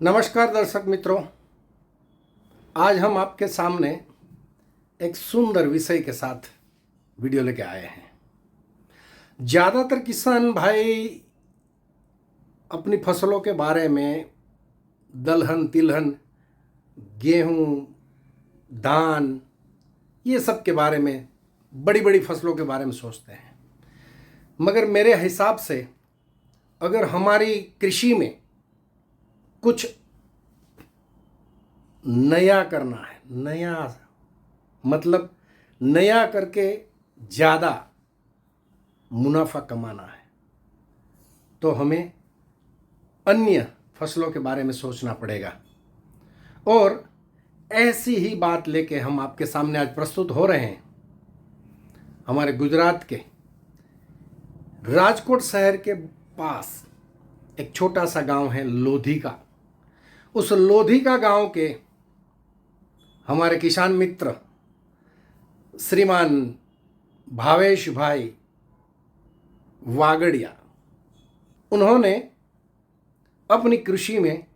नमस्कार दर्शक मित्रों, आज हम आपके सामने एक सुंदर विषय के साथ वीडियो लेके आए हैं। ज़्यादातर किसान भाई अपनी फसलों के बारे में दलहन, तिलहन, गेहूं, धान, ये सब के बारे में, बड़ी बड़ी फसलों के बारे में सोचते हैं। मगर मेरे हिसाब से अगर हमारी कृषि में कुछ नया करना है, नया मतलब नया करके ज़्यादा मुनाफा कमाना है, तो हमें अन्य फसलों के बारे में सोचना पड़ेगा। और ऐसी ही बात लेके हम आपके सामने आज प्रस्तुत हो रहे हैं। हमारे गुजरात के राजकोट शहर के पास एक छोटा सा गांव है लोधिका। उस लोधिका गांव के हमारे किसान मित्र श्रीमान भावेश भाई वागड़िया, उन्होंने अपनी कृषि में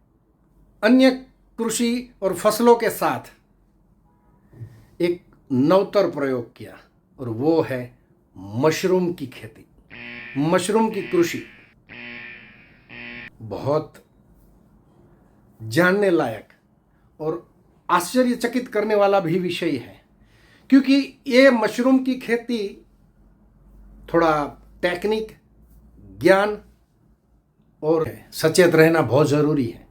अन्य कृषि और फसलों के साथ एक नवतर प्रयोग किया, और वो है मशरूम की खेती, मशरूम की कृषि। बहुत जानने लायक और आश्चर्यचकित करने वाला भी विषय है, क्योंकि ये मशरूम की खेती थोड़ा टेक्निक, ज्ञान और सचेत रहना बहुत ज़रूरी है।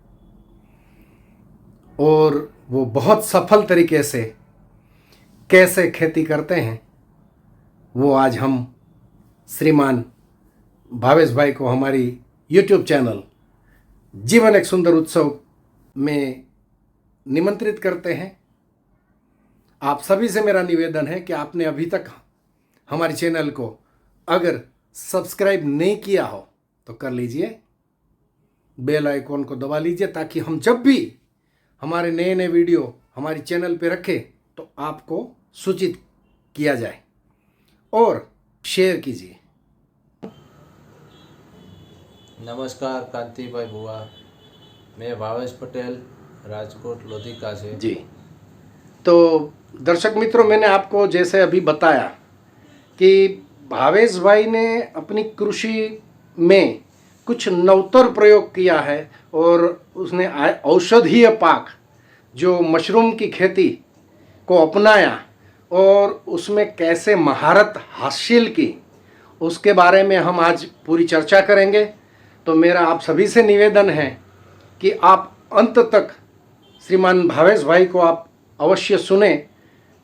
और वो बहुत सफल तरीके से कैसे खेती करते हैं, वो आज हम श्रीमान भावेश भाई को हमारी YouTube चैनल जीवन एक सुंदर उत्सव में निमंत्रित करते हैं। आप सभी से मेरा निवेदन है कि आपने अभी तक हमारे चैनल को अगर सब्सक्राइब नहीं किया हो तो कर लीजिए, बेल आइकॉन को दबा लीजिए, ताकि हम जब भी हमारे नए नए वीडियो हमारी चैनल पे रखें तो आपको सूचित किया जाए। और शेयर कीजिए। नमस्कार कांति भाई बुआ, मैं भावेश पटेल राजकोट लोधिका से जी। तो दर्शक मित्रों, मैंने आपको जैसे अभी बताया कि भावेश भाई ने अपनी कृषि में कुछ नवतर प्रयोग किया है, और उसने औषधीय पाक जो मशरूम की खेती को अपनाया और उसमें कैसे महारत हासिल की, उसके बारे में हम आज पूरी चर्चा करेंगे। तो मेरा आप सभी से निवेदन है कि आप अंत तक श्रीमान भावेश भाई को आप अवश्य सुने,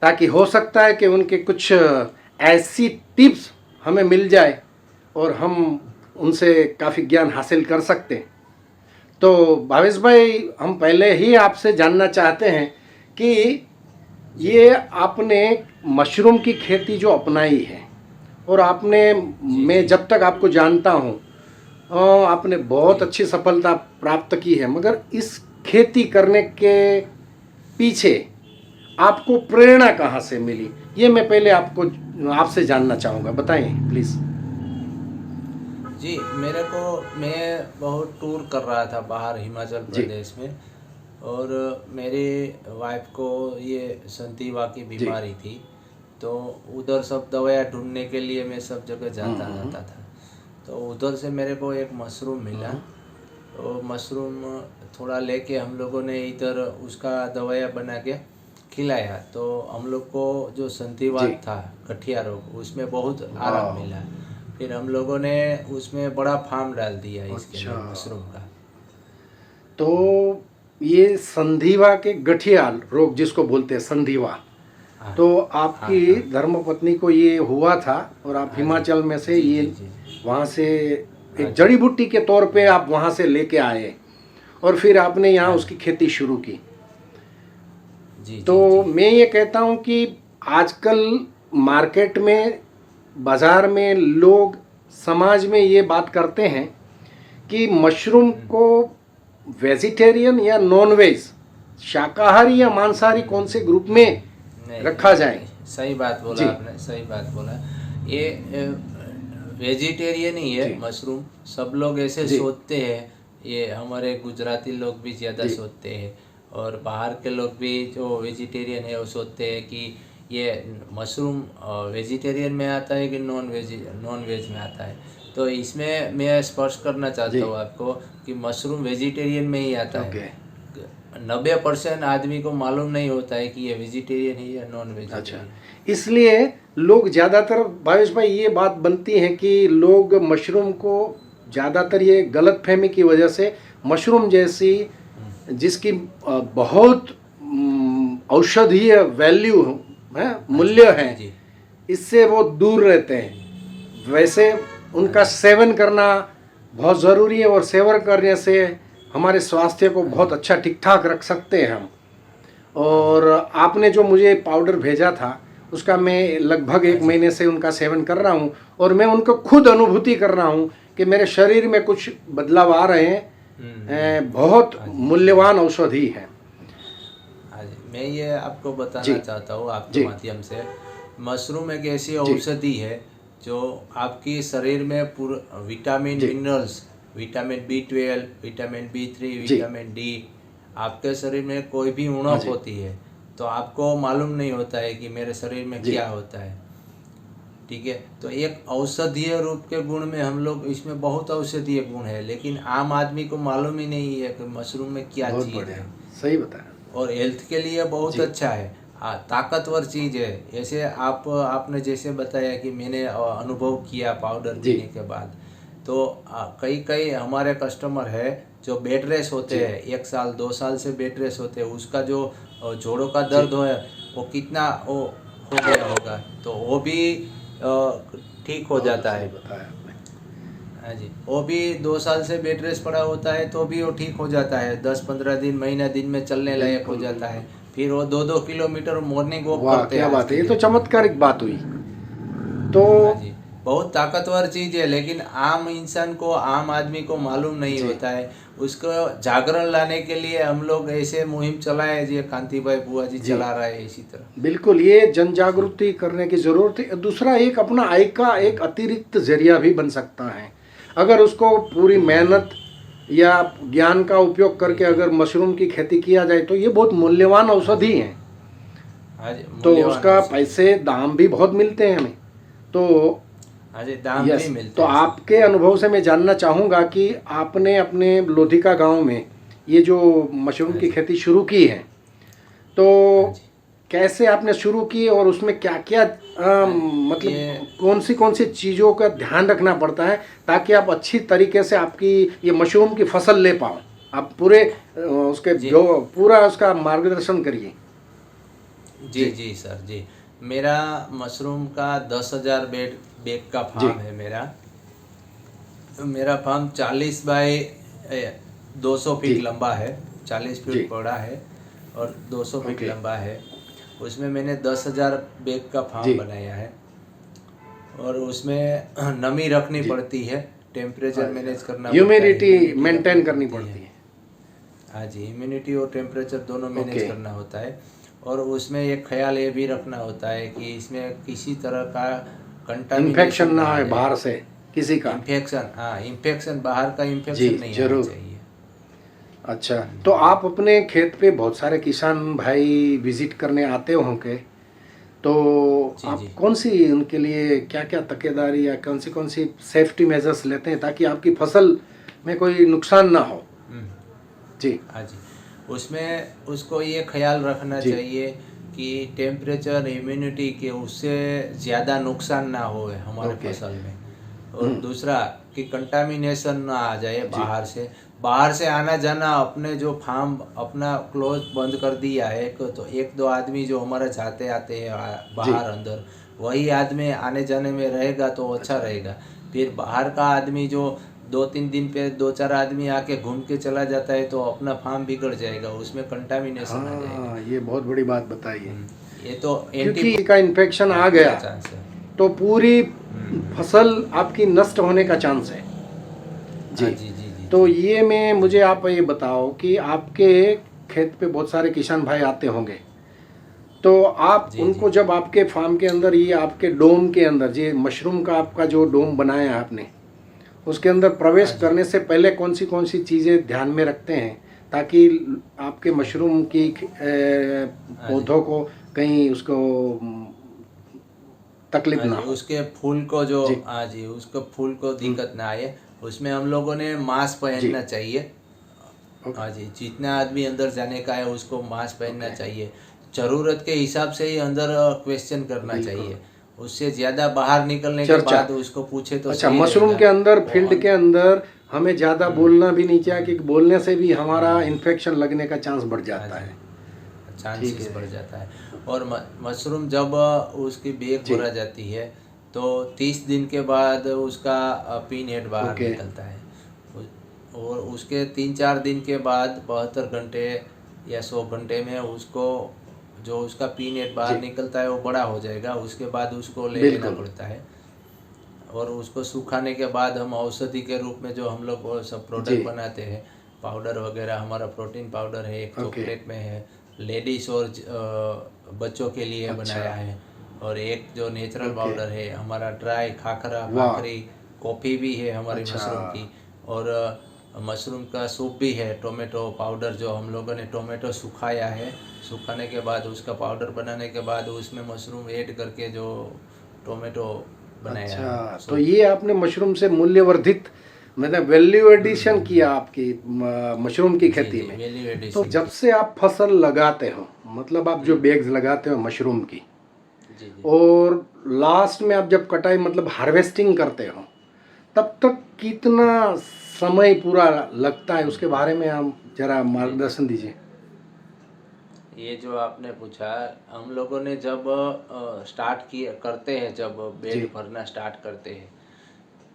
ताकि हो सकता है कि उनके कुछ ऐसी टिप्स हमें मिल जाए और हम उनसे काफ़ी ज्ञान हासिल कर सकते हैं। तो भावेश भाई, हम पहले ही आपसे जानना चाहते हैं कि ये आपने मशरूम की खेती जो अपनाई है, और आपने, मैं जब तक आपको जानता हूँ, आपने बहुत अच्छी सफलता प्राप्त की है, मगर इस खेती करने के पीछे आपको प्रेरणा कहाँ से मिली, ये मैं पहले आपसे जानना चाहूँगा। बताएं प्लीज़। जी, मैं बहुत टूर कर रहा था बाहर हिमाचल प्रदेश में, और मेरी वाइफ को ये संधिवा की बीमारी थी, तो उधर सब दवाइयाँ ढूंढने के लिए मैं सब जगह जाता रहता था। तो उधर से मेरे को एक मशरूम मिला, तो मशरूम थोड़ा लेके हम लोगों ने इधर उसका दवाइयाँ बना के खिलाया, तो हम लोग को जो संधिवा था, गठिया रोग, उसमें बहुत आराम मिला। फिर हम लोगों ने उसमें बड़ा फार्म डाल दिया इसके लिए, मशरूम का। तो ये संधिवा के गठिया रोग जिसको बोलते हैं संधिवा, तो आपकी धर्मपत्नी को ये हुआ था, और आप हिमाचल में से ये वहाँ से एक जड़ी बूटी के तौर पे आप वहाँ से लेके आए, और फिर आपने यहाँ उसकी खेती शुरू की। तो मैं ये कहता हूँ कि आजकल मार्केट में, बाजार में लोग, समाज में ये बात करते हैं कि मशरूम को वेजिटेरियन या नॉन वेज, शाकाहारी या मांसाहारी, कौन से ग्रुप में रखा जाए। सही बात बोला आपने, सही बात बोला। ये वेजिटेरियन ही है मशरूम, सब लोग ऐसे सोचते हैं। ये हमारे गुजराती लोग भी ज़्यादा सोचते हैं, और बाहर के लोग भी जो वेजिटेरियन है वो सोचते हैं कि ये मशरूम वेजिटेरियन में आता है कि नॉन वेज में आता है। तो इसमें मैं स्पष्ट करना चाहता हूँ आपको कि मशरूम वेजिटेरियन में ही आता है। ओके। 90% आदमी को मालूम नहीं होता है कि ये वेजिटेरियन है या नॉन अच्छा, वेजिटेरियन। इसलिए लोग ज़्यादातर, भावेश भाई, ये बात बनती है कि लोग मशरूम को ज़्यादातर ये गलत फहमी की वजह से मशरूम जैसी जिसकी बहुत औषधीय वैल्यू है, मूल्य है, जी इससे वो दूर रहते हैं। वैसे उनका सेवन करना बहुत ज़रूरी है, और सेवन करने से हमारे स्वास्थ्य को बहुत अच्छा ठीक ठाक रख सकते हैं हम। और आपने जो मुझे पाउडर भेजा था उसका मैं लगभग 1 महीने से उनका सेवन कर रहा हूँ, और मैं उनको खुद अनुभूति कर रहा हूँ कि मेरे शरीर में कुछ बदलाव आ रहे हैं। बहुत मूल्यवान औषधि है। हाँ जी, मैं ये आपको बताना चाहता हूँ आपके माध्यम से, मशरूम एक ऐसी औषधि है जो आपकी शरीर में पूरा vitamin minerals, vitamin B12, vitamin B3, vitamin D, आपके शरीर में कोई भी उणप होती है तो आपको मालूम नहीं होता है कि मेरे शरीर में क्या होता है। ठीक है, तो एक औषधीय रूप के गुण में हम लोग, इसमें बहुत औषधीय गुण है, लेकिन आम आदमी को मालूम ही नहीं है कि मशरूम में क्या चीज़ है। सही बताया। और हेल्थ के लिए बहुत अच्छा है, ताकतवर चीज़ है। ऐसे आपने जैसे बताया कि मैंने अनुभव किया पाउडर पीने के बाद, तो कई हमारे कस्टमर है जो बेड रेस्ट होते हैं, 1 साल 2 साल से बेड रेस्ट होते हैं, उसका जो जोड़ों का दर्द है वो कितना हो गया होगा, तो वो भी ठीक हो जाता है। हाँ जी, वो भी 2 साल से बेड रेस्ट पड़ा होता है तो भी वो ठीक हो जाता है, 10-15 दिन, महीना दिन में चलने लायक हो जाता है। फिर वो 2-2 किलोमीटर मॉर्निंग वॉक करते हैं। क्या बात है, ये तो चमत्कारिक बात हुई। तो हाँ जी, बहुत ताकतवर चीज़ है, लेकिन आम इंसान को, आम आदमी को मालूम नहीं होता है। उसको जागरण लाने के लिए हम लोग ऐसे मुहिम चलाए जो कांति भाई बुआ जी चला रहा है, इसी तरह। बिल्कुल, ये जन जागृति करने की ज़रूरत है। दूसरा, एक अपना आय का एक अतिरिक्त जरिया भी बन सकता है अगर उसको पूरी मेहनत या ज्ञान का उपयोग करके अगर मशरूम की खेती किया जाए तो ये बहुत मूल्यवान औषधि है। तो उसका पैसे दाम भी बहुत मिलते हैं हमें। तो दाम भी मिलते तो आपके अनुभव से मैं जानना चाहूँगा कि आपने अपने लोधिका गांव में ये जो मशरूम की खेती शुरू की है, तो कैसे आपने शुरू की और उसमें क्या क्या मतलब कौन सी चीज़ों का ध्यान रखना पड़ता है ताकि आप अच्छी तरीके से आपकी ये मशरूम की फसल ले पाओ? आप पूरे उसके जो पूरा उसका मार्गदर्शन करिए। जी सर जी, मेरा मशरूम का 10,000 बैग का फार्म है मेरा फार्म 40 बाय 200 फीट लंबा है, 40 फीट चौड़ा है और 200 फीट लंबा है। उसमें मैंने 10,000 बैग का फार्म बनाया है, और उसमें नमी रखनी पड़ती है, टेम्परेचर मैनेज करना, ह्यूमिडिटी मेंटेन करनी पड़ती है। हाँ जी, ह्यूमिडिटी और टेम्परेचर दोनों मैनेज करना होता है। और उसमें एक ख्याल ये भी रखना होता है कि इसमें किसी तरह का इन्फेक्शन ना आए, बाहर से किसी का इन्फेक्शन बाहर का इन्फेक्शन नहीं आना चाहिए। अच्छा, तो आप अपने खेत पे बहुत सारे किसान भाई विजिट करने आते होंगे, तो आप कौन सी उनके लिए क्या क्या तकेदारी या कौन सी सेफ्टी मेजर्स लेते हैं ताकि आपकी फसल में कोई नुकसान ना हो? जी हाँ जी, उसमें उसको ये ख्याल रखना चाहिए कि टेम्परेचर, ह्यूमिडिटी के उससे ज़्यादा नुकसान ना हो हमारे फसल में। और दूसरा कि कंटामिनेशन ना आ जाए बाहर से आना जाना। अपने जो फार्म अपना क्लोज बंद कर दिया है तो 1-2 आदमी जो हमारे जाते आते हैं बाहर अंदर, वही आदमी आने जाने में रहेगा तो अच्छा रहेगा। फिर बाहर का आदमी जो 2-3 दिन पे 2-4 आदमी आके घूम के चला जाता है तो अपना फार्म बिगड़ जाएगा, उसमें कंटामिनेशन आ जाएगा। ये बहुत बड़ी बात बताई है। ये तो क्योंकि का इन्फेक्शन आ गया तो पूरी फसल आपकी नष्ट होने का चांस है। जी। तो ये मुझे आप ये बताओ कि आपके खेत पे बहुत सारे किसान भाई आते होंगे, तो आप उनको जब आपके फार्म के अंदर, ये आपके डोम के अंदर, ये मशरूम का आपका जो डोम बनाया है आपने, उसके अंदर प्रवेश करने से पहले कौन सी चीज़ें ध्यान में रखते हैं ताकि आपके मशरूम की पौधों को कहीं उसको तकलीफ हाँ ना जी, हो? उसके फूल को जो, जी। हाँ जी, उसको फूल को दिक्कत ना आए, उसमें हम लोगों ने मास्क जी। पहनना चाहिए। ओके। हाँ जी, जितना आदमी अंदर जाने का है उसको मास्क पहनना ओके। चाहिए। ज़रूरत के हिसाब से ही अंदर क्वेश्चन करना बिल्कुल। चाहिए। उससे ज़्यादा बाहर निकलने के चर्चा। बाद उसको पूछे तो अच्छा, सही मशरूम रहेगा। के अंदर, वो फील्ड के अंदर हमें ज़्यादा बोलना भी नहीं चाहिए कि बोलने से भी हमारा इन्फेक्शन लगने का चांस बढ़ हाँ जाता जी, है। ठीक चांसेस बढ़ है। जाता है। और मशरूम जब उसकी बेग जी। भरा जाती है तो 30 दिन के बाद उसका पीन हेड बाहर ओके। निकलता है। और उसके 3-4 दिन के बाद 72 घंटे या 100 घंटे में उसको, जो उसका पीन हेड बाहर जी। निकलता है वो बड़ा हो जाएगा। उसके बाद उसको ले लेना बिल्कुल। पड़ता है। और उसको सुखाने के बाद हम औषधि के रूप में जो हम लोग वो सब जी। प्रोडक्ट बनाते हैं, पाउडर वगैरह, हमारा प्रोटीन पाउडर है, एक ओके। चॉकलेट में है, लेडीज़ और बच्चों के लिए अच्छा। बनाया है। और एक जो नेचुरल ओके। पाउडर है हमारा, ड्राई खाखरा वाह! भाकरी कॉफ़ी भी है हमारी अच्छा। मशरूम की। और मशरूम का सूप भी है, टोमेटो पाउडर जो हम लोगों ने टोमेटो सुखाया है, सुखाने के बाद उसका पाउडर बनाने के बाद उसमें मशरूम ऐड करके जो टोमेटो बनाया है अच्छा, तो सूप। ये आपने मशरूम से मूल्यवर्धित, मतलब वैल्यू एडिशन किया आपकी मशरूम की जी खेती जी, में। वैल्यू तो एडिशन जब की। से आप फसल लगाते हो, मतलब आप जो बैग्स लगाते हो मशरूम की, जी जी। और लास्ट में आप जब कटाई मतलब हार्वेस्टिंग करते हो, तब तक कितना समय पूरा लगता है, उसके बारे में आप जरा जी जी, मार्गदर्शन दीजिए। ये जो आपने पूछा, हम लोगों ने जब स्टार्ट किए करते हैं, जब जी। बेड भरना स्टार्ट करते हैं,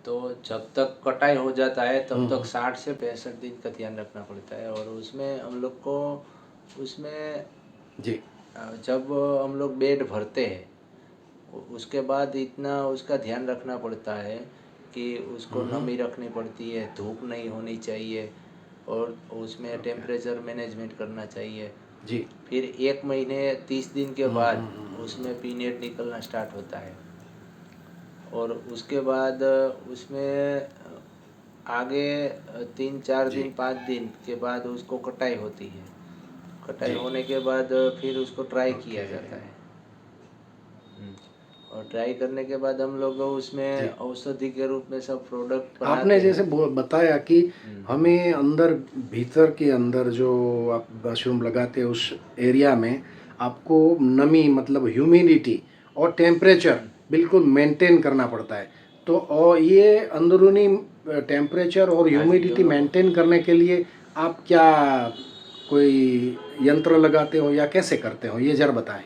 तो जब तक कटाई हो जाता है तब तक 60 से 65 दिन का ध्यान रखना पड़ता है। और उसमें हम लोग को, उसमें जी। जब हम लोग बेड भरते हैं उसके बाद इतना उसका ध्यान रखना पड़ता है कि उसको नमी रखनी पड़ती है, धूप नहीं होनी चाहिए, और उसमें ओके। टेम्परेचर मैनेजमेंट करना चाहिए। जी। फिर 1 महीने 30 दिन के बाद उसमें पीनेट निकलना स्टार्ट होता है। और उसके बाद उसमें आगे 3-4 जी। दिन 5 दिन के बाद उसको कटाई होती है। कटाई जी। होने के बाद फिर उसको ड्राई किया ओके। जाता है। और ड्राई करने के बाद हम लोग उसमें जी। औषधि के रूप में सब प्रोडक्ट आपने बनाते जैसे हैं। बताया कि हमें अंदर, भीतर के अंदर जो आप मशरूम लगाते हो उस एरिया में आपको नमी, मतलब ह्यूमिडिटी और टेम्परेचर बिल्कुल मेंटेन करना पड़ता है। तो और ये अंदरूनी टेम्परेचर और हाँ जी, ह्यूमिडिटी दोनों को। मेंटेन करने के लिए आप क्या कोई यंत्र लगाते हो या कैसे करते हो, ये जरा बताएं।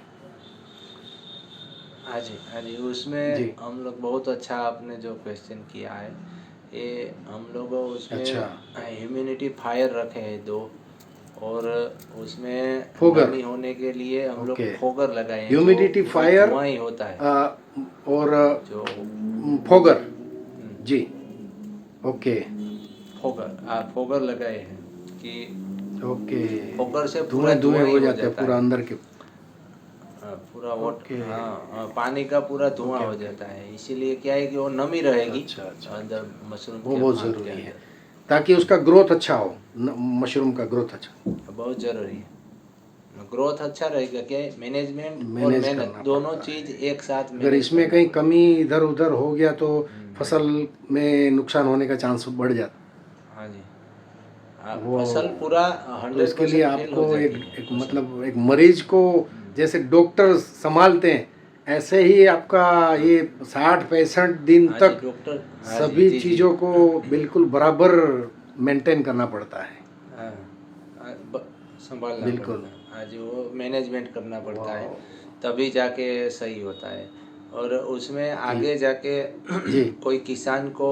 हाँ जी, हाँ जी, उसमें जी। हम लोग, बहुत अच्छा आपने जो क्वेश्चन किया है, ये हम लोग अच्छा। उसमें ह्यूमिडिटी फायर रखे हैं 2। और उसमें फोगर। नमी होने के लिए हम लोग ओके। फोगर लगाए हैं, जो ह्यूमिडिटी पूरा फायर धुआं ही होता है। और जो फोगर। हम्म, जी। ओके। फोगर लगाए हैं कि ओके। फोगर से पूरा धुएं धुएं धुआं ही हो हो जाते हैं जाता पूरा है। अंदर के। पूरा ओके। पानी का पूरा धुआं ओके। हो ओके। जाता है, इसीलिए क्या है कि वो नमी रहेगी अच्छा अच्छा अंदर अच्छा। मशरूम वो के बहुत फार्म के ज़रूरी है अंदर। ताकि उसका ग्रोथ अच्छा हो, मशरूम का ग्रोथ अच्छा बहुत ज़रूरी है। ग्रोथ अच्छा रहेगा, क्या है, मैनेजमेंट और मैनेज मेहनत करना दोनों पड़ता चीज़ है। एक साथ अगर मैनेज इसमें करना कहीं पड़ता कमी इधर उधर हो गया तो है। फसल में नुकसान होने का चांस बढ़ जाता हाँ जी, हाँ, वो। फसल पूरा तो इसके लिए 100% फेल हो आपको जाती एक है एक फसल। मतलब एक मरीज को जैसे डॉक्टर संभालते हैं, ऐसे ही आपका हाँ ये 60-65 दिन हाँ जी, तक डॉक्टर, हाँ जी, सभी जी जी। चीज़ों को बिल्कुल बराबर मेंटेन करना पड़ता है। हाँ, हाँ, संभालना बिल्कुल। पड़ता है। हाँ जी, वो मैनेजमेंट करना पड़ता है, वाह। तभी जाके सही होता है। और उसमें जी। आगे जाके जी। कोई किसान को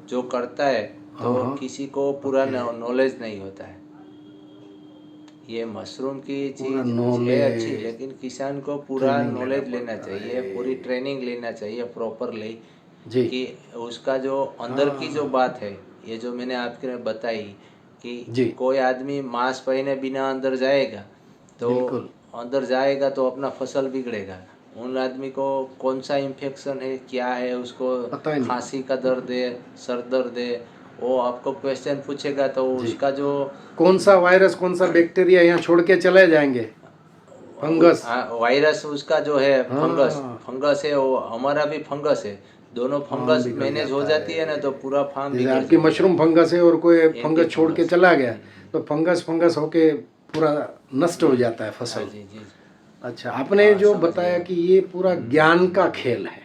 जो करता है, हाँ तो हाँ। किसी को पूरा ओके। नॉलेज नहीं होता है। ये मशरूम की पूरा चीज़ है अच्छी, नॉलेज, लेकिन किसान को पूरा ट्रेनिंग लेना नॉलेज लेना पड़ता चाहिए, पूरी है। ट्रेनिंग लेना चाहिए प्रॉपरली, जी। कि उसका जो अंदर की जो हाँ। बात है, ये जो मैंने आपके बताई, कि जी। कोई आदमी मास्क पहने बिना अंदर जाएगा तो बिल्कुल। अंदर जाएगा तो अपना फसल बिगड़ेगा। उन आदमी को कौन सा इन्फेक्शन है, क्या है, उसको पता ही नहीं। खांसी का दर्द है, सर दर्द है, वो आपको क्वेश्चन पूछेगा तो जी। उसका जो कौन सा वायरस कौन सा बैक्टीरिया यहाँ छोड़ के चले जाएंगे, फंगस। वायरस उसका जो है फंगस हाँ फंगस है, वो हमारा भी फंगस है, दोनों काम फंगस बिगड़ मैनेज हो जाता जाती है ना तो है। पूरा फार्म जैसे बिगड़ आपकी जाएगा। मशरूम फंगस है और कोई एंटी फंगस छोड़ के फंगस। चला गया तो फंगस फंगस होके पूरा नष्ट हो जाता है हाँ फसल। जी जी। अच्छा, आपने हाँ जो समझ बताया गया। कि ये पूरा ज्ञान का खेल है,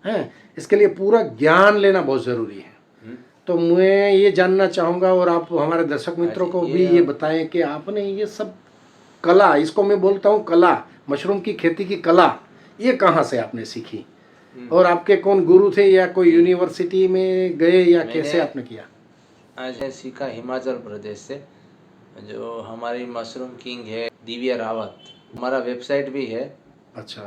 हैं, इसके लिए पूरा ज्ञान लेना बहुत ज़रूरी है। हम्म, तो मैं ये जानना चाहूँगा और आप हमारे दर्शक हाँ मित्रों जी, को भी ये ये बताएं कि आपने ये सब कला, इसको मैं बोलता हूँ कला, मशरूम की खेती की कला, ये कहाँ से आपने सीखी और आपके कौन गुरु थे या कोई जी यूनिवर्सिटी में गए या मैंने कैसे आपने किया? आज सीखा हिमाचल प्रदेश से, जो हमारी मशरूम किंग है दिव्या रावत, हमारा वेबसाइट भी है। अच्छा।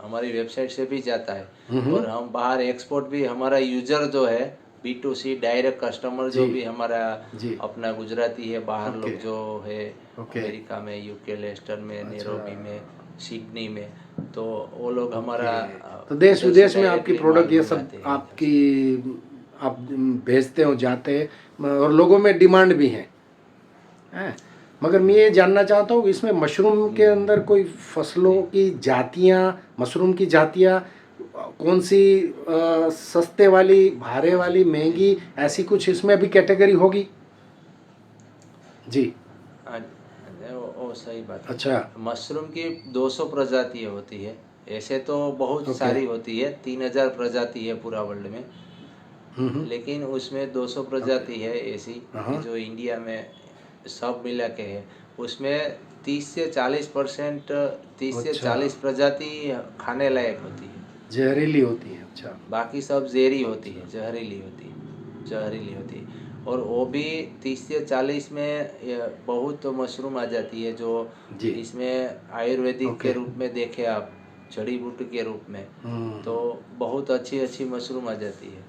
हमारी वेबसाइट से भी जाता है हम्म। और हम बाहर एक्सपोर्ट भी, हमारा यूजर जो है B2C डायरेक्ट कस्टमर जो जी भी हमारा जी। अपना गुजराती है, बाहर ओके लोग जो है ओके। अमेरिका में, यूके लेस्टर में, अच्छा। नैरोबी में, सिडनी में, तो वो लोग हमारा ओके, तो देश उधर से विदेश में आपकी डायरेक्टली माल प्रोडक्ट ये सब मंगाते हैं इधर से। आपकी आप भेजते हो, जाते हैं और लोगों में डिमांड भी है। मगर मैं ये जानना चाहता हूँ इसमें मशरूम के अंदर कोई फसलों जी की जातियाँ, मशरूम की जातियाँ कौन सी, सस्ते वाली, भारे हाँ जी वाली, जी महंगी, ऐसी कुछ इसमें भी कैटेगरी होगी? जी। हाँ, वो सही बात है। अच्छा। मशरूम की 200 प्रजाति होती है, ऐसे तो बहुत ओके। सारी होती है, 3000 प्रजाति है पूरा वर्ल्ड में, लेकिन उसमें 200 ओके। प्रजाति है ऐसी कि हाँ। जो इंडिया में सब मिला के है। उसमें 30 से 40%, 30 से अच्छा, 40 प्रजाति खाने लायक होती है, जहरीली होती है। अच्छा। बाकी सब जहरी होती अच्छा। है, जहरीली होती है, जहरीली होती है। और वो भी 30 से 40 में बहुत मशरूम आ जाती है जो जी। इसमें आयुर्वेदिक ओके। के रूप में देखे आप, जड़ी बूटी के रूप में, तो हम्म। बहुत अच्छी अच्छी मशरूम आ जाती है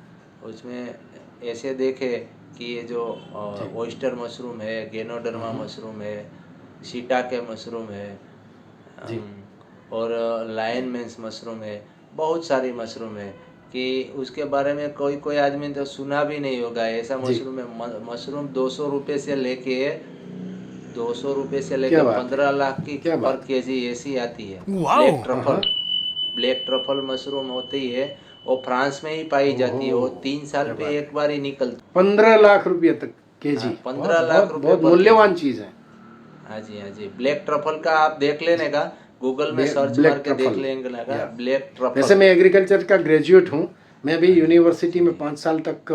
उसमें। ऐसे देखे कि ये जो जी। ऑयस्टर मशरूम है, गेनोडर्मा मशरूम है, शिटाके मशरूम है, जी और लायन मेंस मशरूम है, बहुत सारी मशरूम है कि उसके बारे में कोई कोई आदमी तो सुना भी नहीं होगा, ऐसा जी। मशरूम है। मशरूम 200 रुपये से लेके, 200 रुपये से लेके क्या बात है, 15 लाख की क्या पर बात केजी ऐसी आती है। वाओ। ब्लैक है। हाँ हाँ। ट्रफल, ब्लैक ट्रफल मशरूम होती है, वो फ्रांस में ही पाई जाती है, वो ओहो, 3 साल क्या पे बात है। एक बार ही निकलती। 15 लाख रुपये तक केजी, हाँ, बहुत 15 लाख बहुत रुपए बहुत पर केजी। मूल्यवान चीज़ है। हाँ जी हाँ जी, ब्लैक ट्रफल का आप देख लेने का, गूगल में सर्च मार ब्लैक के देख ट्रफल। लेंगे लगा या ब्लैक वैसे ट्रफल। मैं एग्रीकल्चर का ग्रेजुएट हूँ। मैं भी हाँ जी यूनिवर्सिटी जी में जी। 5 साल तक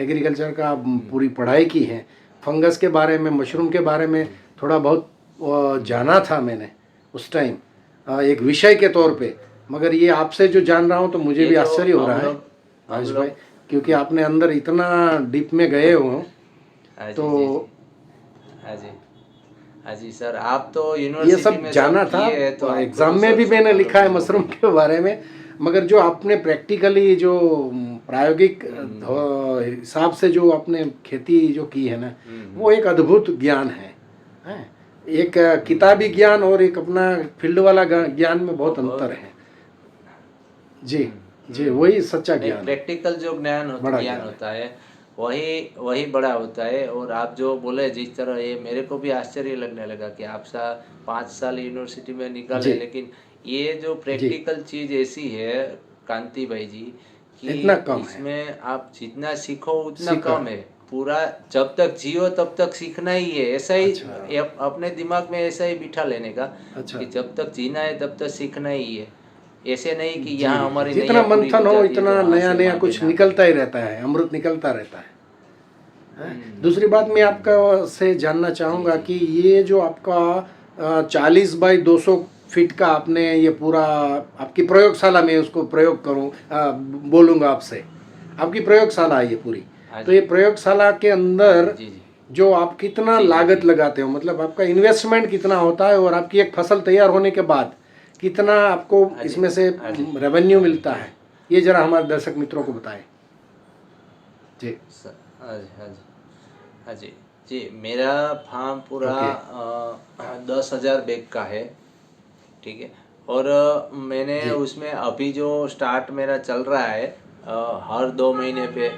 एग्रीकल्चर का पूरी पढ़ाई की है। फंगस के बारे में, मशरूम के बारे में थोड़ा बहुत जाना था मैंने उस टाइम, एक विषय के तौर पे। मगर ये आपसे जो जान रहा हूँ तो मुझे ये भी जो आश्चर्य हो रहा है हम भावेश भाई, लोग क्योंकि आपने अंदर इतना डीप में गए हो। हाँ तो जी जी जी। हाँ जी हाँ जी सर, आप तो ये यूनिवर्सिटी सब में जाना सब था, किए हैं तो आपको एग्ज़ाम तो में सब भी सब मैंने मालूम लिखा ही है मशरूम होगा। के बारे में। मगर जो आपने प्रैक्टिकली जो प्रायोगिक हम्म हिसाब से जो आपने खेती जो की है ना, वो एक अद्भुत ज्ञान है। एक किताबी ज्ञान और एक अपना फील्ड वाला ज्ञान में वो बहुत अंतर बहुत है। जी जी, वही सच्चा नहीं, ज्ञान है, प्रैक्टिकल जो बड़ा ज्ञान ज्ञान है। होता है वही वही बड़ा होता है। और आप जो बोले जिस तरह, ये मेरे को भी आश्चर्य लगने लगा कि आप 5 साल यूनिवर्सिटी में निकाले, जी लेकिन ये जो जी। प्रैक्टिकल चीज़ ऐसी है कांति भाई जी, कि इतना कम है, इसमें आप जितना सीखो उतना सीखा। कम है। पूरा जब तक जियो तब तक सीखना ही है, ऐसा ही अच्छा अपने दिमाग में ऐसा ही बिठा लेने का अच्छा। कि जब तक जीना है तब तक सीखना ही है। ऐसे नहीं कि जी, यहाँ हमारी जितना नैया पूरी हो मंथन हो जाती है तो इतना वहाँ नया से नया मांगे कुछ ना करें। निकलता ही रहता है, अमृत निकलता रहता है। दूसरी बात मैं आपका से जानना जी चाहूँगा जी। कि ये जो आपका 40 बाई 200 फीट का आपने ये पूरा, आपकी प्रयोगशाला में उसको प्रयोग करूँ, बोलूँगा आपसे, आपकी प्रयोगशाला है ये पूरी। हाँ तो जी ये प्रयोगशाला के हाँ जी अंदर जी जी जो आप कितना जी जी लागत जी। लगाते हो, मतलब आपका इन्वेस्टमेंट कितना होता है और आपकी एक फसल तैयार होने के बाद कितना आपको हाँ जी इसमें से हाँ जी रेवेन्यू हाँ जी मिलता है, ये जरा हमारे दर्शक मित्रों को बताएं। जी। हाँ जी हाँ जी हाँ जी जी। मेरा फार्म पूरा ओके। 10,000 बैग का है, ठीक है। और मैंने उसमें अभी जो स्टार्ट मेरा चल रहा है हर 2 महीने पे,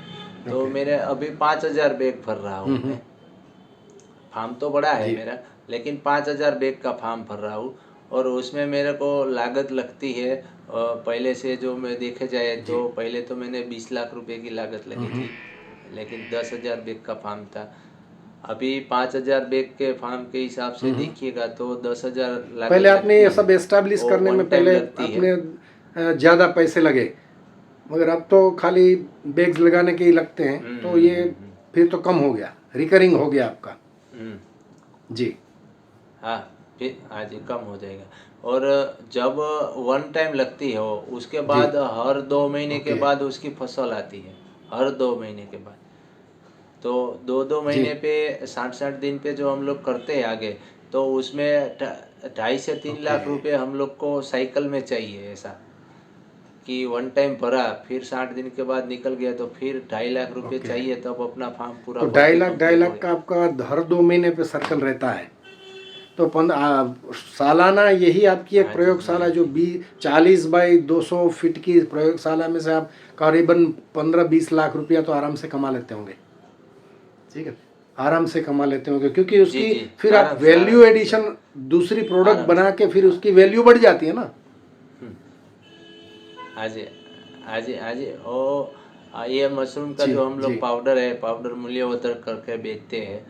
तो मेरे अभी 5,000 बैग भर रहा हूँ मैं। फार्म तो बड़ा है जी मेरा, लेकिन 5,000 बैग का फार्म भर रहा हूँ। और उसमें मेरे को लागत लगती है पहले से, जो मैं देखे जाए जी तो पहले तो मैंने 20 लाख रुपए की लागत लगी थी, लेकिन 10,000 बैग का फार्म था। अभी 5,000 बैग के फार्म के हिसाब से देखिएगा तो 10,000 लागत पहले आपने लगती ये है, सब एस्टैब्लिश वो करने वन में टाइम पहले लगती है। आपने ज़्यादा पैसे लगे, मगर अब तो खाली बैग्स लगाने के ही लगते हैं, तो ये फिर तो कम हो गया, रिकरिंग हो गया आपका। हम्म, जी हाँ, फिर हाँ जी कम हो जाएगा। और जब वन टाइम लगती है वो, उसके जी बाद हर 2 महीने के ओके बाद उसकी फसल आती है, हर 2 महीने के बाद। तो 2-2 महीने जी पे 60-60 दिन पे जो हम लोग करते हैं आगे, तो उसमें 2.5 से 3 लाख ओके रुपए हम लोग को साइकिल में चाहिए। ऐसा कि वन टाइम भरा, फिर 60 दिन के बाद निकल गया, तो फिर 2.5 लाख रुपए ओके। चाहिए, तब अपना फार्म पूरा तो भर ढाई के लाख ढाई कंप्लीट हो लाख का गया। आपका हर 2 महीने पे सर्कल रहता है, तो सालाना यही आपकी एक हाँ जी, जी, प्रयोगशाला हाँ जो जी। 40 बाई 200 फीट की प्रयोगशाला में से आप करीबन 15-20 लाख रुपया तो आराम से कमा लेते होंगे। ठीक है, आराम से कमा लेते होंगे, क्योंकि जी, उसकी जी, फिर आप आराम से, वैल्यू आराम से सर, एडिशन दूसरी प्रोडक्ट आराम बना से। के फिर उसकी वैल्यू बढ़ जाती है ना। हम्म, हाँ जी, हाँ जी, हाँ जी। और ये मशरूम का जी जो हम जी लोग पाउडर है, पाउडर मूल्यवर्धन करके बेचते हैं,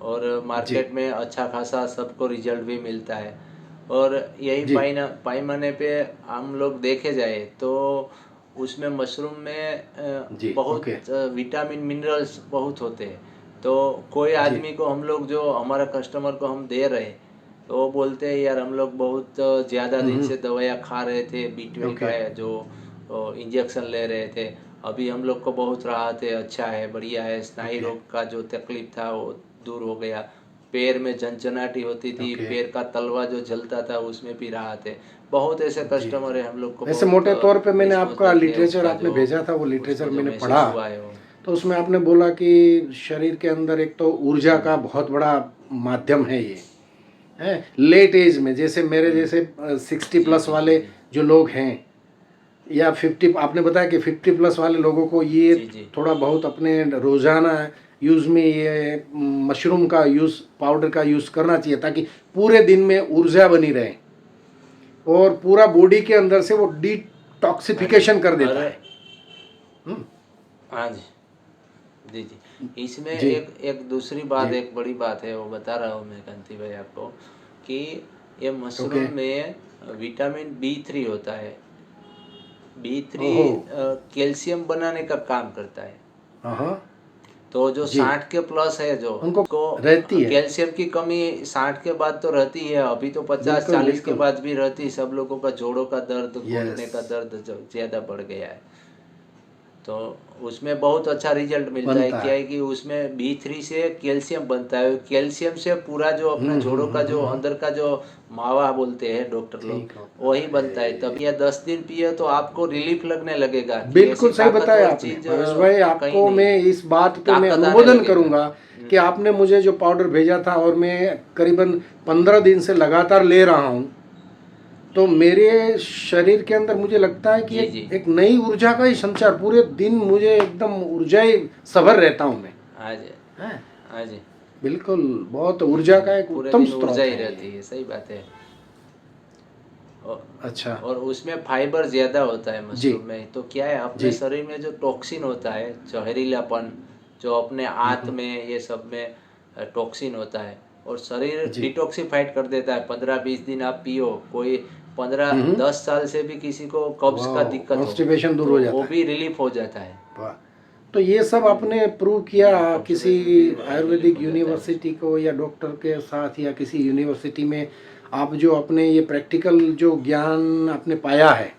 और जी मार्केट में अच्छा खासा सबको रिजल्ट भी मिलता है। और यही जी पैमाने पे हम लोग देखे जाए तो उसमें मशरूम में जी ओके बहुत विटामिन मिनरल्स बहुत होते हैं। तो कोई जी आदमी को हम लोग, जो हमारा कस्टमर को हम दे रहे हैं, तो वो बोलते हैं यार हम लोग बहुत ज़्यादा दिन से दवाइयाँ खा रहे थे, B12 का ओके है जो इंजेक्शन ले रहे थे, अभी हम लोग को बहुत राहत है, अच्छा है, बढ़िया है। स्नायु ओके रोग का जो तकलीफ था वो दूर हो गया, पैर में झनझनाटी होती थी, ओके पैर का तलवा जो जलता था उसमें भी राहत है। बहुत ऐसे जी कस्टमर जी। है, हम लोग को वैसे बहुत मोटे तौर पे मैंने रिस्पॉन्स आपका देते हैं लिटरेचर उसका, आपने जो भेजा था, वो लिटरेचर उसको जो मैंने पढ़ा। महसूस हुआ है वो। तो उसमें आपने बोला कि शरीर के अंदर एक तो ऊर्जा का बहुत बड़ा माध्यम है ये, है लेट एज में, जैसे मेरे जैसे 60 जी, प्लस जी, जी, वाले जी, जो लोग हैं, या 50, आपने बताया कि 50 प्लस वाले लोगों को ये जी, जी, थोड़ा बहुत अपने रोजाना यूज़ में ये मशरूम का यूज़, पाउडर का यूज़ करना चाहिए, ताकि पूरे दिन में ऊर्जा बनी रहे और पूरा बॉडी के अंदर से वो हाँ जी। डिटॉक्सिफिकेशन कर और देता है। हम्म, हाँ जी, जी, जी। इसमें जी एक एक दूसरी बात, जी एक बड़ी बात है, वो बता रहा हूँ मैं कांति भाई आपको, कि ये ओके मशरूम में विटामिन B3 होता है। B3 ओहो कैल्शियम बनाने का काम करता है। हाँ हाँ तो जो जी 60 के प्लस है, जो उनको को रहती है, कैल्शियम की कमी 60 के बाद तो रहती है, अभी तो 50 बिल्कुल 40 के बिल्कुल बाद भी रहती है। सब लोगों का जोड़ों का दर्द, घुटने यस का दर्द जो ज़्यादा बढ़ गया है, तो उसमें बहुत अच्छा रिजल्ट मिलता है। बनता क्या है। है कि उसमें B3 से कैल्शियम बनता है, कैल्शियम से पूरा जो अपना जोड़ों का जो अंदर का जो मावा बोलते हैं डॉक्टर लोग, ठीक होता वही बनता है। तब है। यह 10 दिन पिए तो आपको रिलीफ लगने लगेगा कि ऐसी बिल्कुल सही बताया ताकतवर आपने चीज़ भावेश भाई, कहीं आपको नहीं मैं है, इस बात पे मैं ताकत आने अनुमोदन लगेगा। करूंगा कि आपने मुझे जो पाउडर भेजा था और मैं करीबन 15 दिन से लगातार ले रहा हूं, तो मेरे शरीर के अंदर मुझे लगता है कि जी, एक जी। एक नई ऊर्जा का ही संचार, पूरे दिन मुझे एकदम ऊर्जा ही सभर रहता हूं मैं। हाँ जी, हैं हाँ जी। बिल्कुल, बहुत ऊर्जा का एक पूरे उत्तम दिन ऊर्जा स्रोत ही है ये। रहती है, सही बात है। और अच्छा और उसमें फाइबर ज़्यादा होता है जी मशरूम में, तो क्या है, अपने जी शरीर में जो टॉक्सिन होता है, जहरीलापन, जो अपने आंत में ये सब में टॉक्सिन होता है, और शरीर जी डिटॉक्सिफाइड कर देता है। 15-20 दिन आप पियो, कोई 15-10 साल से भी किसी को कब्ज का वाह, दिक्कत हो, कॉन्स्टिपेशन दूर तो हो वो जाता है। भी रिलीफ हो जाता है। वाह, तो ये सब आपने प्रूव किया किसी कॉन्स्टिपेशन भी रिलीफ आयुर्वेदिक हो जाता है उससे। यूनिवर्सिटी को या डॉक्टर के साथ, या किसी यूनिवर्सिटी में आप जो अपने ये प्रैक्टिकल जो ज्ञान आपने पाया है,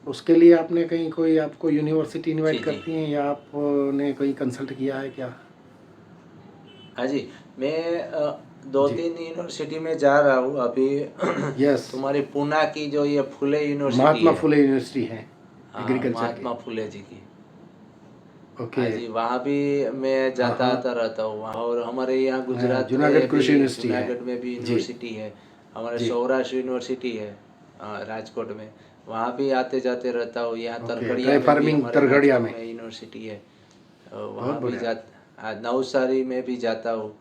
उसके लिए आपने कहीं कोई आपको यूनिवर्सिटी जी, इनवाइट जी। करती हैं, या आपने कहीं कंसल्ट किया है क्या? हाँ जी, मैं 2-3 यूनिवर्सिटी में जा रहा हूँ अभी। यस, तुम्हारी पूना की जो ये फुले यूनिवर्सिटी महात्मा है, फुले यूनिवर्सिटी है हाँ, एग्रीकल्चर की। महात्मा फुले जी की। ओके हाँ जी, वहाँ भी मैं हाँ जाता हाँ आता रहता हूँ वहाँ। और हमारे यहाँ गुजरात जूनागढ़ में भी, कृषि यूनिवर्सिटी है। जूनागढ़ में भी जी यूनिवर्सिटी है, हमारे जी सौराष्ट्र यूनिवर्सिटी है। राजकोट में, वहाँ भी आते जाते रहता हूँ। यहाँ ओके, तरगड़िया ड्राई में भी फार्मिंग हमारे तरगड़िया राजकोट में। में यूनिवर्सिटी है, बहुत वहाँ भी बढ़िया। नवसारी में भी जाता हूँ।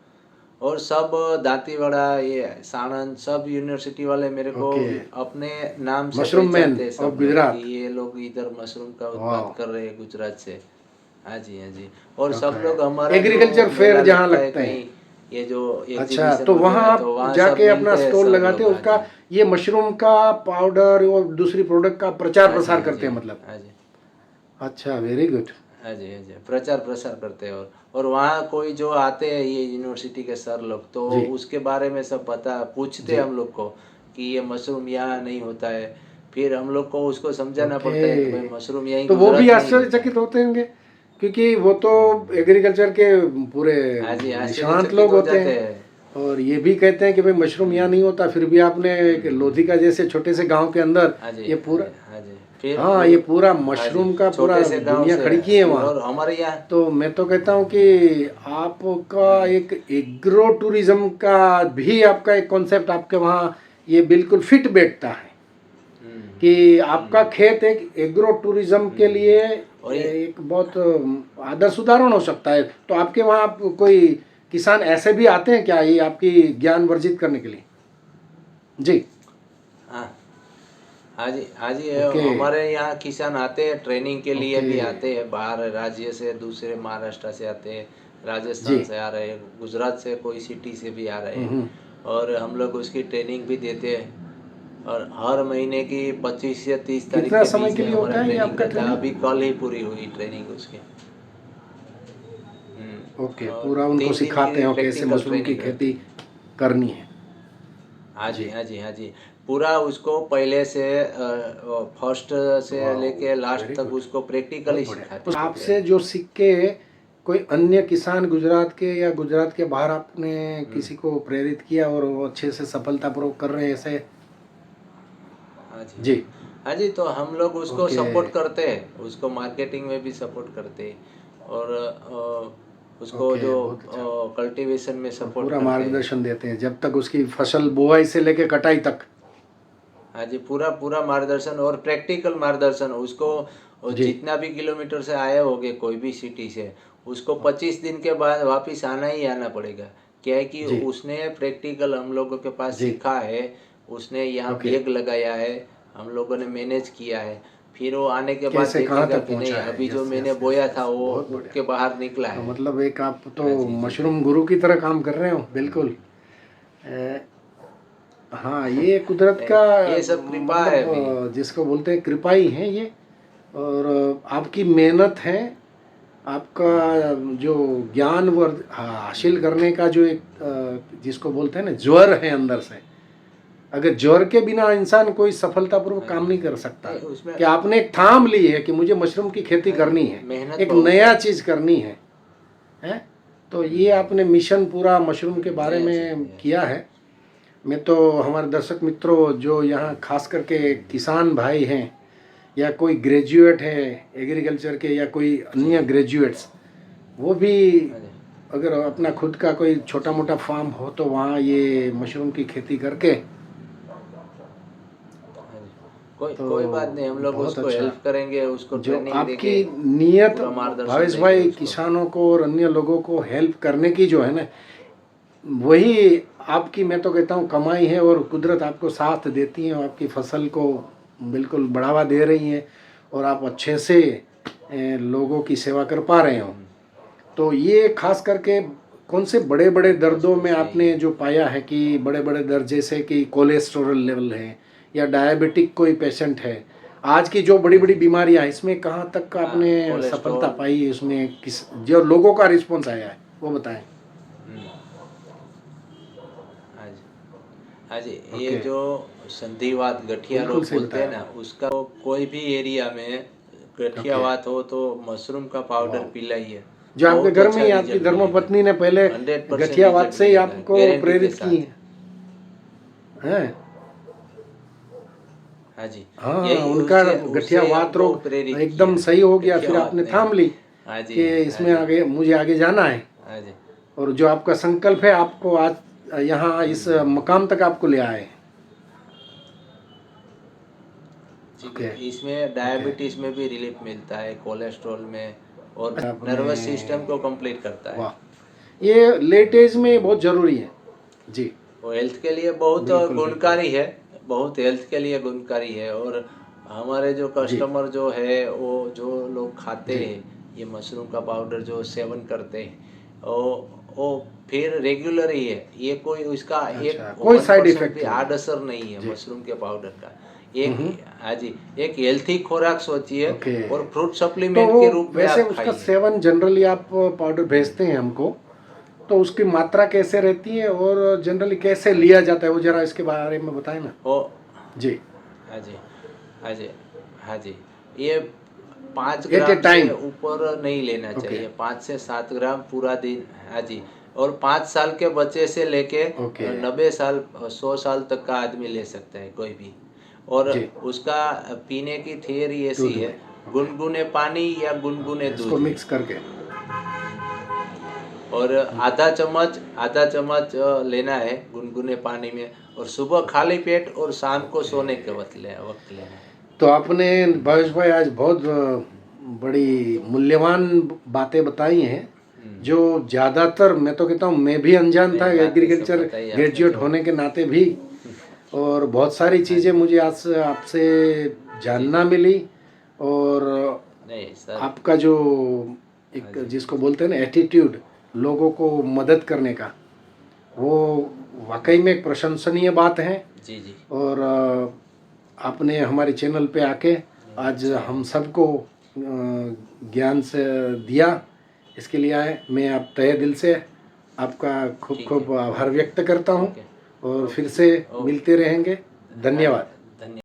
और सब दांतीवाड़ा, ये साणंद, सब यूनिवर्सिटी वाले मेरे को ओके, अपने नाम से मशरूम मैन पहचानते हैं ऑफ सब लोग, कि गुजरात। ये लोग इधर मशरूम का वाह, उत्पाद कर रहे हैं गुजरात से। हाँ जी, हाँ जी। और सब ओके। लोग हमारा एग्रीकल्चर जो फेयर मेला जहाँ लगता है लगते हैं, कहीं, ये जो अच्छा, एग्जीबिशन तो वहाँ वगैरह, आप तो वहाँ सब जाके अपना मिलते हैं स्टॉल सब लगाते हो, लोग। हाँ उसका जी, ये मशरूम का पाउडर और दूसरी प्रोडक्ट का प्रचार हाँ जी, प्रसार हाँ करते जी, हैं मतलब। हाँ जी, अच्छा, वेरी गुड। हाँ जी, हाँ जी, प्रचार प्रसार करते हैं। और वहाँ कोई जो आते हैं ये यूनिवर्सिटी के सर लोग, तो जी उसके बारे में सब पता पूछते जी, हैं हम लोग को, कि ये मशरूम यहाँ नहीं होता है। फिर हम लोग को उसको समझाना पड़ता है कि ओके। भाई मशरूम यहीं तो वो भी गुजरात में ही होता है। आश्चर्यचकित होते होंगे, क्योंकि वो तो एग्रीकल्चर के पूरे हाँ जी, निष्णात आश्चर्यचकित लोग हो होते जाते हैं, हैं। और ये भी कहते हैं कि भाई मशरूम यहाँ नहीं होता, फिर भी आपने एक लोधिका जैसे छोटे से गांव के अंदर हाँ जी, ये हाँ पूरा, जी, हाँ जी। फिर हाँ, वो, ये पूरा हाँ जी, मशरूम का पूरा छोटे से गांव दुनिया से खड़ी की है फिर, वहाँ। और हमारे यहाँ, तो मैं तो कहता हूँ कि आपका एक एग्रो टूरिज्म का भी आपका एक कॉन्सेप्ट आपके वहाँ ये बिल्कुल फिट बैठता है, कि आपका खेत एक एग्रो टूरिज्म के लिए और ये, एक बहुत आदर्श उदाहरण हो सकता है। तो आपके वहाँ कोई किसान ऐसे भी आते हैं क्या, ये आपकी ज्ञान वर्जित करने के लिए? जी, हाँ, हाँ जी, हाँ जी, ओके हमारे यहाँ किसान आते हैं, ट्रेनिंग के लिए ओके, भी आते हैं, बाहर राज्य से, दूसरे महाराष्ट्र से आते हैं, जी, राजस्थान से आ रहे हैं, गुजरात से कोई सिटी से भी आ रहे हैं। हम्म, और हम लोग उसकी ट्रेनिंग भी देते हैं। और हर महीने की 25 या 30 तारीख कितना के समय बीच के में लिए हमारा होता है ये ट्रेनिंग आपका रहता है। ट्रेनिंग? अभी कल ही पूरी हुई ट्रेनिंग उसकी। ओके, और पूरा उनको 3 दिन सिखाते की हो कैसे प्रैक्टिकल मशरूम की ट्रेनिंग रहती खेती है। करनी है। हाँ जी, जी, हाँ जी, हाँ जी। पूरा उसको पहले से फर्स्ट से वाह, लेके लास्ट वेरी तक गुड, उसको प्रैक्टिकली बहुत बढ़िया। सिखाते तो हैं आपसे ट्रेनिंग। जो सीख के कोई अन्य किसान गुजरात के या गुजरात के बाहर आपने किसी को प्रेरित किया और वो अच्छे से सफलतापूर्वक कर रहे हैं ऐसे? हाँ जी, जी, हाँ जी। तो हम लोग उसको ओके, सपोर्ट करते हैं, उसको मार्केटिंग में भी सपोर्ट करते हैं, और उसको ओके, जो बहुत अच्छा। कल्टीवेशन में और सपोर्ट पूरा करते हैं। मार्गदर्शन देते हैं जब तक उसकी फसल बुआई से लेके कटाई तक। हाँ जी, पूरा पूरा मार्गदर्शन और प्रैक्टिकल मार्गदर्शन उसको। और जी जितना भी किलोमीटर से आए होगे कोई भी सिटी से, उसको 25 दिन के बाद वापस आना ही आना पड़ेगा। क्या है कि जी उसने प्रैक्टिकल हम लोगों के पास जी, सीखा है, उसने यहाँ ओके, बैग लगाया है, हम लोगों ने मैनेज किया है। फिर वो आने के बाद कैसे कहाँ देखेगा तक कि नहीं, पहुंचा है? अभी जो यस मैंने यस यस बोया था यस, वो बहुत उग बढ़िया। के बाहर निकला तो है। मतलब एक आप हाँ तो जी, जी, जी। मशरूम गुरु की तरह काम कर रहे हो, बिल्कुल। हाँ, ये कुदरत का ये सब कृपा है मतलब अभी। जिसको बोलते हैं कृपा ही है ये, और आपकी मेहनत है, आपका जो ज्ञान हासिल करने का जो एक जिसको बोलते हैं ना ज्वर है अंदर से, अगर ज्वर के बिना इंसान कोई सफलतापूर्वक हाँ जी, काम हाँ नहीं जी। कर सकता। नहीं, उसमें, कि आपने एक ठाम ली है कि मुझे मशरूम की खेती हाँ जी, करनी है, मेहनत एक बहुत नया है। चीज़ करनी है? तो ये आपने मिशन पूरा मशरूम के बारे यस, में यस। किया है। मैं तो हमारे दर्शक मित्रों जो यहाँ खास करके किसान भाई हैं, या कोई ग्रेजुएट है एग्रीकल्चर के, या कोई जी, अन्य ग्रेजुएट्स, वो भी हाँ जी, अगर अपना खुद का कोई छोटा मोटा फार्म हो तो वहाँ ये मशरूम की खेती करके, हाँ जी। कोई तो कोई बात नहीं, हम लोग बहुत उसको अच्छा। हेल्प करेंगे, उसको जो ट्रेनिंग आपकी देके नीयत पूरा मार्गदर्शन भावेश देंगे भाई उसको। किसानों को और अन्य लोगों को हेल्प करने की जो है ना, वही आपकी मैं तो कहता हूँ कमाई है, और कुदरत आपको साथ देती है और आपकी फसल को बिल्कुल बढ़ावा दे रही है, और आप अच्छे से लोगों की सेवा कर पा रहे हो। तो ये खास करके कौन से बड़े बड़े बस दर्दों में बस यही आपने है। जो पाया है कि बड़े बड़े दर्द, जैसे कि कोलेस्ट्रॉल लेवल है या डायबिटिक कोई पेशेंट है, आज की जो बड़ी हाँ बड़ी जी, बीमारियां हैं, इसमें कहाँ तक का हाँ, आपने सफलता कोलेस्ट्रॉल। पाई है? इसमें किस जो लोगों का रिस्पॉन्स आया है वो बताएं। हम्म, हाँ जी, हाँ जी। ये ओके, जो संधिवात गठिया बिल्कुल रोग सही बोलते बताया हैं ना, आपने। उसका तो कोई भी एरिया में ओके, गठियावात हो तो मशरूम का पाउडर वाह, पिलाइए। जो आपके बहुत घर में अच्छा ही आपकी रिजल्ट मिलेगा, धर्मपत्नी ने पहले 100% गठियावात रिजल्ट से ही मिलेगा, आपको गारंटी के प्रेरित की साथ। हैं? हाँ जी, हाँ, यही उनका उससे गठिया उससे वात हमको रोग प्रेरित एकदम किया, सही हो गया, फिर गठियावात आपने ने। थाम ली हाँ जी, कि हाँ इसमें जी, आगे मुझे आगे जाना है, हाँ जी। और जो आपका संकल्प है आपको आज यहाँ इस मकाम तक आपको ले आए। जी ओके। इसमें डायबिटीज में भी रिलीफ मिलता है, कोलेस्ट्रॉल में, और अपने- नर्वस सिस्टम को कंप्लीट करता है। वाह, ये लेट एज में बहुत जरूरी है। जी वो हेल्थ के लिए बहुत बिल्कुल, गुणकारी है, बहुत हेल्थ के लिए गुणकारी है। और हमारे जो जी कस्टमर जो है, वो जो लोग खाते जी हैं ये मशरूम का पाउडर जो सेवन करते हैं, वो फिर रेगुलर ही है। ये कोई उसका अच्छा, एक कोई साइड 1% इफेक्ट भी नहीं है। आड असर नहीं है जी मशरूम के पाउडर का। हम्म, एक, हाँ जी, एक हेल्थी खुराक सोचिए ओके। और फ्रूट तो सप्लीमेंट के रूप में वैसे आप उसका खाइए। सेवन जनरली आप पाउडर भेजते हैं हमको, तो उसकी मात्रा कैसे रहती है और जनरली कैसे लिया जाता है, वो जरा इसके बारे में बताएं ना। वो, जी, हाँ जी, हाँ जी, हाँ जी, ये 5 एट ए ग्राम से टाइम। ऊपर नहीं लेना ओके चाहिए, 5 से 7 ग्राम पूरा दिन। हाँ जी, और 5 साल के बच्चे से लेके ओके 90 साल 100 साल तक का आदमी ले सकता है कोई भी। और जी, उसका पीने की थियरी ऐसी दूध है, में। ओके गुनगुने पानी या गुनगुने ओके, इसको दूध में। मिक्स करके। और आधा चम्मच लेना है गुनगुने पानी में, और सुबह खाली पेट और शाम को सोने के वक्त लेना है। तो आपने भावेश भाई आज बहुत बड़ी मूल्यवान बातें बताई हैं, जो ज़्यादातर, मैं तो कहता हूँ मैं भी अनजान था नहीं, बातें सब एग्रीकल्चर बताई आपने ग्रेजुएट जो। होने के नाते भी, और बहुत सारी चीज़ें मुझे आज से आपसे जानना मिली। और नहीं सर। आपका जो हाँ एक जी, जिसको बोलते हैं ना एटीट्यूड, लोगों को मदद करने का, वो वाकई में एक प्रशंसनीय बात है। जी जी। और आपने हमारे चैनल पे आके आज अच्छा हम है। सबको ज्ञान से दिया, इसके लिए आए। मैं आप तहे दिल से आपका खूब ठीक है, खूब आभार व्यक्त करता हूँ, ठीक है। और ओके, फिर से ओके। मिलते रहेंगे। हाँ जी, धन्यवाद।